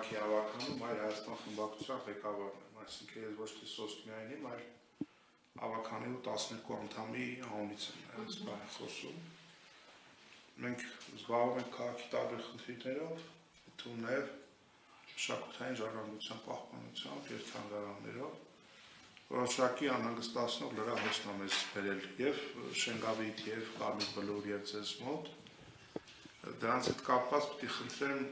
քաղաքի ավականում այլ Հայաստան խմբակցության ղեկավարն եմ, այսինքն ես ոչ թե սոսկ միայն եմ, այլ ավականի ու 12 անդամի անունից եմ այս բանը խոսում։ Մենք զբաղվում ենք քաղաքի տարբեր խնդիրներով, թվում նաև մշակութային ժառանգության պահպանությամբ եւ թանգարաններով, որոշակի անհանգստացնող լրահոսն է մեզ բերել եւ Շենգավիթ եւ Կարմիր Բլուր եւ ձեզ մոտ։ Դրանց հետ կապված պիտի խնդրեմ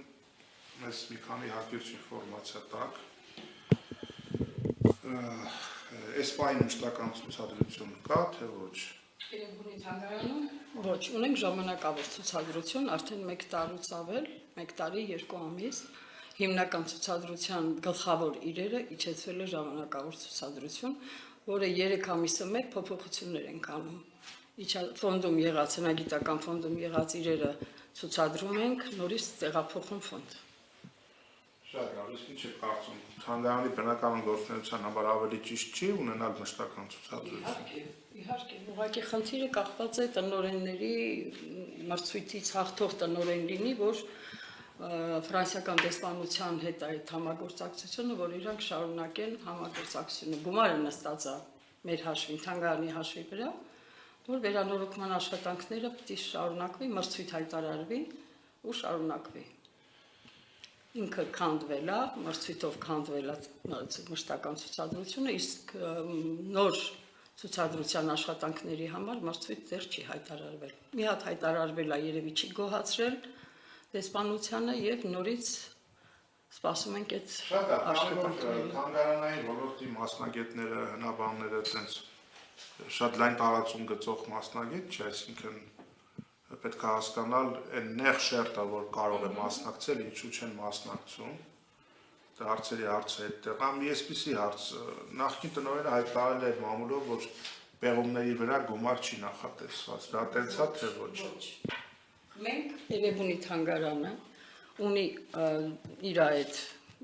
մեզ մի քանի հակիրճ ինֆորմացիա տաք։ Այս պահին մշտական ցուցադրություն կա, թե ոչ։ Երևանի թանգարանում ոչ, ունենք ժամանակավոր ցուցադրություն, արդեն 1 տարուց ավել, 1 տարի 2 ամիս, հիմնական ցուցադրության գլխավոր իրերը իջեցվել է ժամանակավոր ցուցադրություն, որը 3 ամիսը մեկ փոփոխություններ են անում։ Ֆոնդում եղած, հնագիտական ֆոնդում եղած իրերը ցուցադրում ենք, նորից տեղափոխում ֆոնդ։ Շատ լավ, իսկ ինչ եք կարծում, թանգարանի բնական գործունեության համար ավելի ճիշտ չի ունենալ մշտական ցուցադրություն։ Իհարկե, ուղղակի խնդիրը կախված է տնօրենների մրցույթից հաղթող տնօրեն լինի, որ ֆրանսիական դեսպանության հետ այդ համագործակցությունը, որ իրանք շարունակեն համագործակցությունը։ Գումարը նստած է մեր հաշվին, թանգարանի հաշվի վրա, որ վերանորոգման աշխատանքները պետք է շարունակվի, մրցույթ հայտարարվի ու շարունակվի։ Ինքը քանդվել է, մրցույթով քանդվել է մշտական ցուցադրությունը, իսկ նոր ցուցադրության աշխատանքների համար մրցույթ դեռ չի հայտարարվել։ Մի հատ հայտարարվել է, երևի չի գոհացրել դեսպանությանը եւ նորից սպասում ենք այդ աշխատանքները։ Թանգարանային ոլորտի մասնագետները, հնաբանները այդպես շատ լայն տարածում գծող մասնագետ չէ, այսինքն պետք է հասկանալ այն նեղ շերտը, որ կարող է մասնակցել, ինչու չեն մասնակցում։ Դա հարցերի հարցը այդտեղ է։ Մի այսպիսի հարց, նախկին տնօրենը հայտարարել էր մամուլով, որ պեղումների վրա գումար չի նախատեսված։ Դա տենց է, թե ոչ։ Մենք Երևանի թանգարանը ունի իր այդ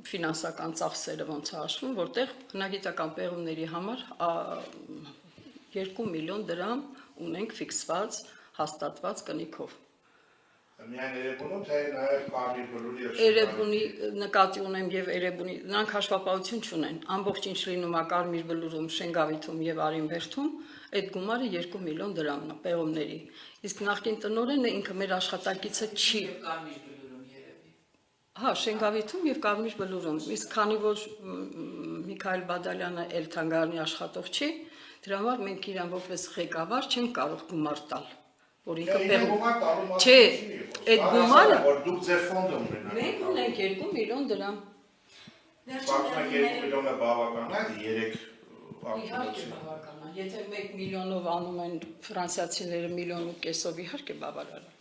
ֆինանսական ծախսերը ոնց է հաշվում, որտեղ հնագիտական պեղումների համար 2 միլիոն դրամ ունենք ֆիքսված, հաստատված կնիքով։ Միայն Երևանում, թե նաև Կարմիր Բլուրի եւ Երևանի նկատի ունեմ եւ Երևանի, նրանք հաշվապահություն չունեն։ Ամբողջ ինչ լինում է Կարմիր Բլուրում, Շենգավիթում եւ Արինվերթում, այդ գումարը 2 միլիոն դրամն է պեղումների։ Իսկ նախկին տնօրենը ինքը մեր աշխատակիցը չի։ Կարմիր Բլուրում երևի։ Հա, Շենգավիթում եւ Կարմիր Բլուրում։ Իսկ քանի որ Միքայել Բադալյանը էլ թանգարանի աշխատող չի, դրա համար մենք իրան որպես ղեկավար չենք կարող գումար տալ, որ ինքը պեղում։ Չէ, այդ գումարը որ դուք ձեր ֆոնդը ունենաք։ մենք ունենք 2 միլիոն դրամ։ Բացման 2 միլիոնը բավական է, 3 Իհարկե բավական է։ Եթե 1 միլիոնով անում են ֆրանսիացիները 1,5 միլիոնով, իհարկե բավարար է։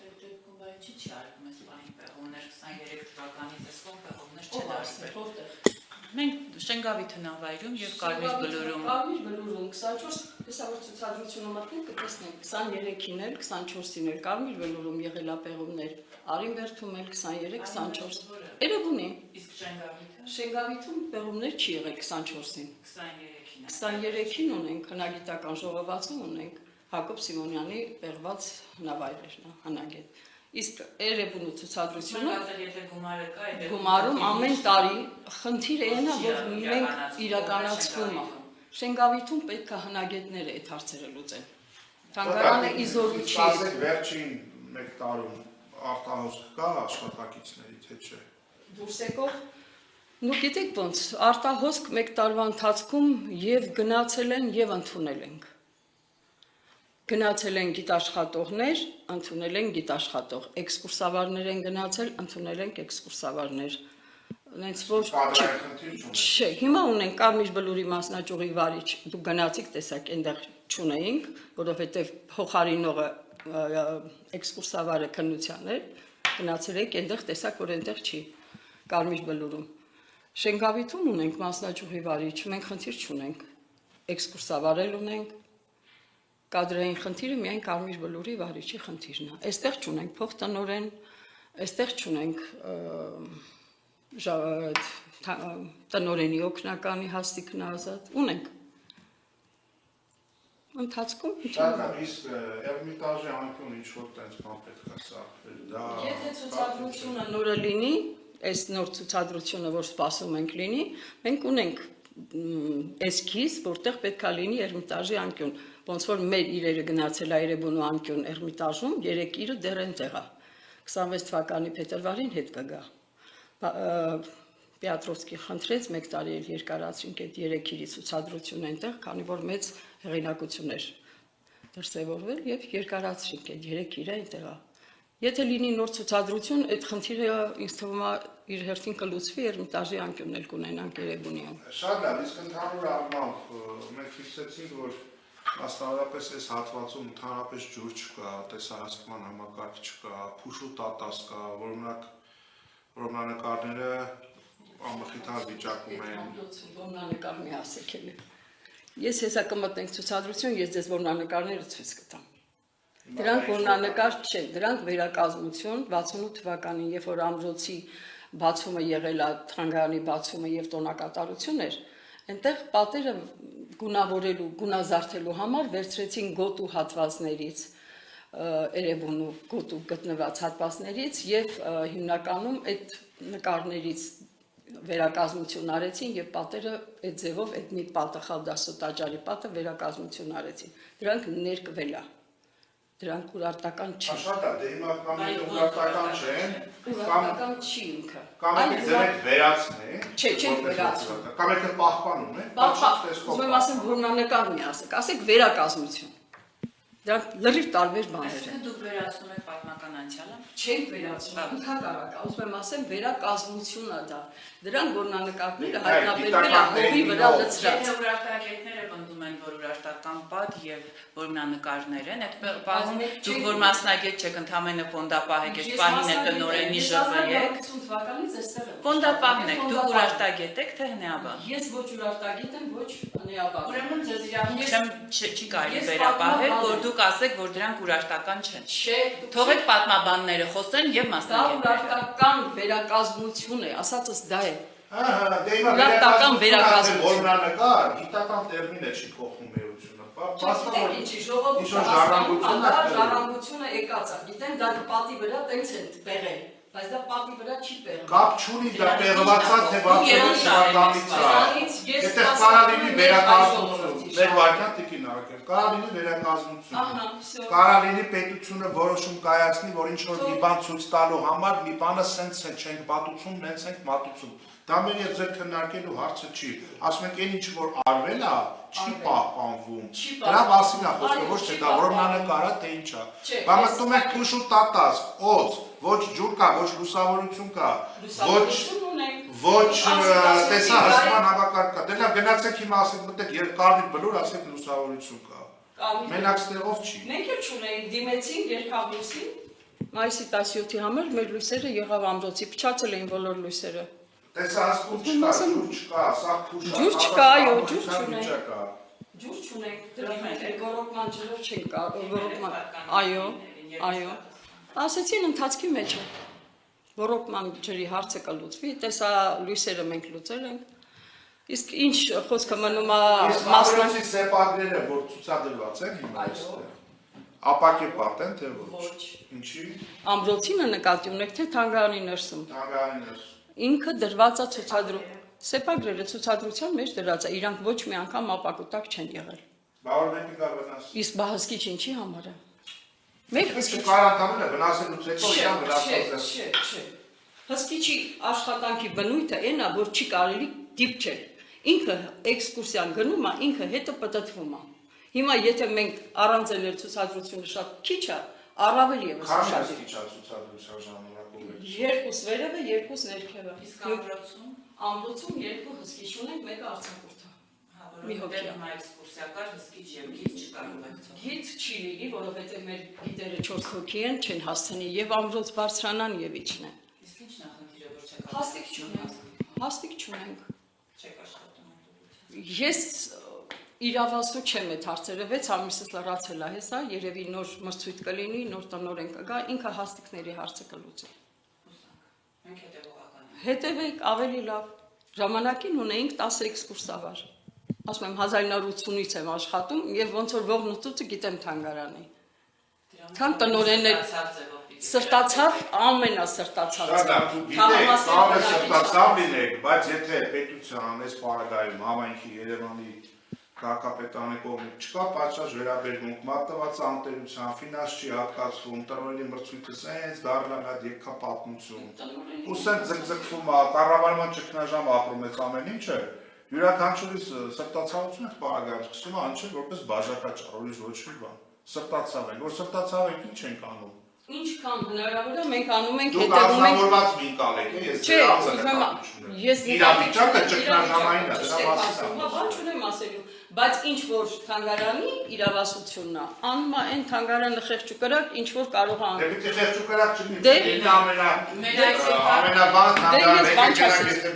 Այդ դեպքում բայց չի արվում այս բանի պեղումներ 23 թվականից այսքան պեղումներ չեն արվել։ Մենք Շենգավիթ հնավայրում եւ Կարմիր Բլուրում։ Կարմիր Բլուրում 24, հեսա որ ցուցադրությունը մտնենք կտեսնենք 23-ին էլ, 24-ին էլ Կարմիր Բլուրում եղել է պեղումներ, Արինվերթում էլ 23, 24։ Երևանի։ Իսկ Շենգավիթը։ Շենգավիթում պեղումներ չի եղել 24-ին։ 23-ին։ 23-ին ունենք հնագիտական ժողովածու ունենք Հակոբ Սիմոնյանի պեղված հնավայրերն է, հնագետ։ Իսկ Երևանի ցուցադրությունը գումարում ամեն տարի խնդիրը այն է, որ մենք իրականացվում է։ Շենգավիթում պետք է հնագետները այդ հարցերը լուծեն։ Թանգարանը իզորու չի։ Ասեք վերջին 1 տարում արտահոսք կա աշխատակիցների, թե չէ։ Դուրս եկող Նու գիտեք ոնց, արտահոսք 1 տարվա ընթացքում եւ գնացել են եւ ընդունել ենք։ Գնացել են գիտաշխատողներ, ընդունել են գիտաշխատող, էքսկուրսավարներ են գնացել, ընդունել են էքսկուրսավարներ։ Նենց որ չէ, հիմա ունենք Կարմիր Բլուրի մասնաճյուղի վարիչ, դուք գնացիք տեսակ այնտեղ չունեինք, որովհետեւ փոխարինողը էքսկուրսավարը քննության էր, գնացել եք այնտեղ տեսակ, որ այնտեղ չի Կարմիր Բլուրում։ Շենգավիթում ունենք մասնաճյուղի վարիչ, մենք խնդիր չունենք, էքսկուրսավարել ունենք։ Կադրային խնդիրը միայն Կարմիր Բլուրի վարիչի խնդիրն է։ Այստեղ չունենք փոխտնօրեն, այստեղ չունենք տնօրենի օգնականի հաստիքն ազատ, ունենք։ Ընթացքում իսկ Էրմիտաժի անկյուն ինչ որ տենց բան պետք է սարքվել։ Դա Եթե ցուցադրությունը նորը լինի, այս նոր ցուցադրությունը, որ սպասում ենք լինի, մենք ունենք էսքիզ, որտեղ պետք է լինի Էրմիտաժի անկյուն, ոնց որ մեր իրերը գնացել է Երևանու անկյուն Էրմիտաժում, 3 իրը դեռ այնտեղ է։ 26 թվականի փետրվարին հետ կգա։ Պետրովսկի խնդրեց 1 տարի էլ երկարացրինք այդ 3 իրի ցուցադրությունը այնտեղ, քանի որ մեծ հեղինակություն էր դրսևորվել եւ երկարացրինք այդ 3 իրը այնտեղ է։ Եթե լինի նոր ցուցադրություն, այդ խնդիրը ինձ թվում է իր հերթին կլուծվի, Էրմիտաժի անկյունն էլ կունենանք Երևանիում։ Շատ լավ, իսկ ընդհանուր առմամբ մենք ֆիքսեցինք, որ մասնավորապես այս հատվածում ընդհանրապես ջուր չկա, տեսահասկման համակարգ չկա, փուշ ու տատաս կա, որմնանկարները ամխիթար վիճակում են։ Որմնանկար մի ասեք էլի։ Ես հեսա կմտնենք ցուցադրություն, ես ձեզ որմնանկարները ցույց կտամ։ Դրանք որմնանկար չեն, դրանք վերակազմություն 68 թվականին, երբ որ ամրոցի բացումը եղել է, թանգարանի բացումը եւ տոնակատարություն էր, այնտեղ պատերը գունավորելու, գունազարդելու համար վերցրեցին գոտու հատվածներից, Երևանու գոտու գտնված հատվածներից եւ հիմնականում այդ նկարներից վերակազմություն արեցին եւ պատերը այդ ձևով այդ մի պատը խալդասո տաճարի պատը վերակազմություն արեցին։ Դրանք ներկվել է։ Դրանք ուրարտական չեն։ Շատ է, դե հիմա կամ ուրարտական չեն, Ուրարտական չի ինքը։ կամ եք ձեր վերացնեք։ Չէ, չենք վերացնում։ Կամ եք պահպանում եք։ Ուզում եմ ասեմ, որմնանկար մի ասեք վերակազմություն։ Դրանք լրիվ տարբեր բաներ են։ Դուք վերացնում եք պատմական անցյալը։ Չենք վերացնում, ընդհանրակ, ուզում եմ ասեմ, վերակազմությունն է դա։ Դրանք որմնանկարները հայտնաբերվել են հողի վրա լցրած։ Եթե ուրարտագետները պնդում են, որ ուրարտական պատ եւ որմնանկարներ են, այդ պահում դուք որ մասնագետ չեք, ընդհանրապես ֆոնդապահ եք, այս պահին է տնօրենի ԺՎ եք։ 50 թվականից այստեղ եմ։ Ֆոնդապահն եք, դուք ուրարտագետ եք, թե հնեաբան։ Ես ոչ ուրարտագետ եմ, ոչ հնեաբան։ Ուրեմն ձեզ իրավունք չի կարելի վերապահել, որ դուք ասեք, որ դրանք ուրարտական չեն։ Չէ, Թողեք պատմաբանները խոսեն եւ դա մասնագետները։ ուրարտական վերակազմություն է, ասածս դա է։ Ահա, դե հիմա Ուրարտական վերակազմություն։ Որմնանկար, գիտական տերմին է չի փոխում էությունը։ Գիտեք ինչի, ժողովուրդը ժառանգությունը եկած է, գիտեն դա պատի վրա տենց են պեղել, բայց դա պատի վրա չի պեղել։ Կապ չունի դա պեղված է թե 60 թվականից է։ Եթե կարա լինի վերակազմություն, մեր վարքյան տիկին արկել, կարա լինի վերակազմություն։ Կարա լինի պետությունը որոշում կայացնի, որ ինչ որ մի բան ցույց տալու համար մի բանը սենց չենք պատուցում, նենց ենք մատուցում։ Դա մեր եւ ձեր քննարկելու հարցը չի։ Ասում ենք այն ինչ որ արվել է, չի պահպանվում։ Դրա մասին է խոսքը, ոչ թե դա որմնանկար է, թե ինչ է։ Բայց մտնում եք փուշ ու տատաս, օձ, ոչ ջուր կա, ոչ լուսավորություն կա, ոչ տեսահասկման համակարգ կա։ Դե լավ գնացեք հիմա ասեք մտեք երկարի բլուր, ասեք լուսավորություն կա։ Մենակ ստեղով չի։ Մենք էլ չունենք, դիմեցին երկավլուսին, մայիսի 17-ի համար մեր լույսերը եղավ ամրոցի, փչացել էին բոլոր լույսերը։ Տեսահասկում չկա, ջուր չկա, սա փուշ է։ Ջուր չկա, այո, ջուր չունենք։ չկա։ Ջուր չունենք, դրանք մենք գորոկման ջրով չենք կարող, գորոկման։ Այո, այո։ Ասեցին ընթացքի մեջ է։ Գորոկման ջրի հարցը կլուծվի, տեսա լույսերը մենք լուծել ենք։ Իսկ ինչ խոսքը մնում է մասնագետի սեպագրերը, որ ցուցադրված են հիմա այստեղ։ Ապակե պատեն թե ոչ։ Ինչի։ Ամրոցինը նկատի ունեք թե թանգարանի ներսում։ Թանգարանի ներսում։ Ինքը դրված է ցուցադրում։ Սեպագրերը ցուցադրության մեջ դրած է, իրանք ոչ մի անգամ ապակուտակ չեն եղել։ Բաղոր մեկը կա վնաս։ Իսկ բահսկիչ ինչի համար է։ Մեկ կարանտանել է վնասելուց հետո իրան վնասած է։ Չէ։ Հսկիչի աշխատանքի բնույթը այն է, որ չի կարելի դիպչել։ Ինքը էքսկուրսիան գնում է, ինքը հետը պտտվում է։ Հիմա եթե մենք առանց էլ ցուցադրությունը շատ քիչ է, առավել եւս շատ քիչ է ցուցադրության ժամանակում։ Երկուս վերևը, երկուս ներքևը։ Իսկ ամրոցում ամրոցում երկու հսկիչ ունենք, մեկը արձակուրդ է։ Մի հոգի էքսկուրսիա կար, հսկիչ եւ գիծ չկարում եք ցույց։ Գիծ չի լինի, որովհետեւ մեր գիտերը 4 հոգի են, չեն հասցնի եւ ամրոց բարձրանան եւ իջնեն։ Իսկ ի՞նչն է խնդիրը, որ չեք Հաստիկ չունենք։ Հաստիկ չունենք։ Չեք աշխատում։ Ես իրավասու չեմ այդ հարցերը, 6 ամիսից լրացել է հեսա, երևի նոր մրցույթ կլինի, նոր տնօրեն կգա, ինքը հաստիկների հարցը կլուծի։ Մենք հետևողական ենք։ Հետևեք ավելի լավ։ Ժամանակին ունեինք 10 էքսկուրսավար։ Ասում եմ 1980-ից եմ աշխատում եւ ոնց որ ողնուծուցը գիտեմ թանգարանի։ Քան տնօրեններ սրտացավ, ամենասրտացածը։ Գիտեք, կարող է սրտացավ լինեք, բայց եթե պետության այս պարագայում համայնքի Երևանի քաղաքապետարանի կողմից չկա պատշաճ վերաբերմունք, մատնված անտերության, ֆինանս չի հատկացվում, տնօրենի մրցույթը սենց դառնալ այդ եկապատմություն։ Ու սենց ձգձգվում է, կառավարման ճգնաժամ ապրում է ամեն ինչը, յուրաքանչյուրիս սրտացավություն է պարագայում սկսում է անչել որպես բաժակաճառ, ուրիշ ոչ մի բան։ Սրտացավ ենք, որ սրտացավ ենք, ինչ ենք անում։ Ինչքան հնարավոր է մենք անում ենք, Դուք հետևում ենք։ ազնվորված մի կալեք, ես Չէ, ուզում եմ ես իրավիճակը ճգնաժամային է, դրա մասին եմ։ Բան չունեմ ասելու, բայց ինչ որ թանգարանի իրավասությունն է, անում է այն թանգարանը խեղճուկրակ, ինչ որ կարող է անել։ Դե պիտի խեղճուկրակ չլինի, Դե ինքը ամենաբան Դե ես բան չասեցի։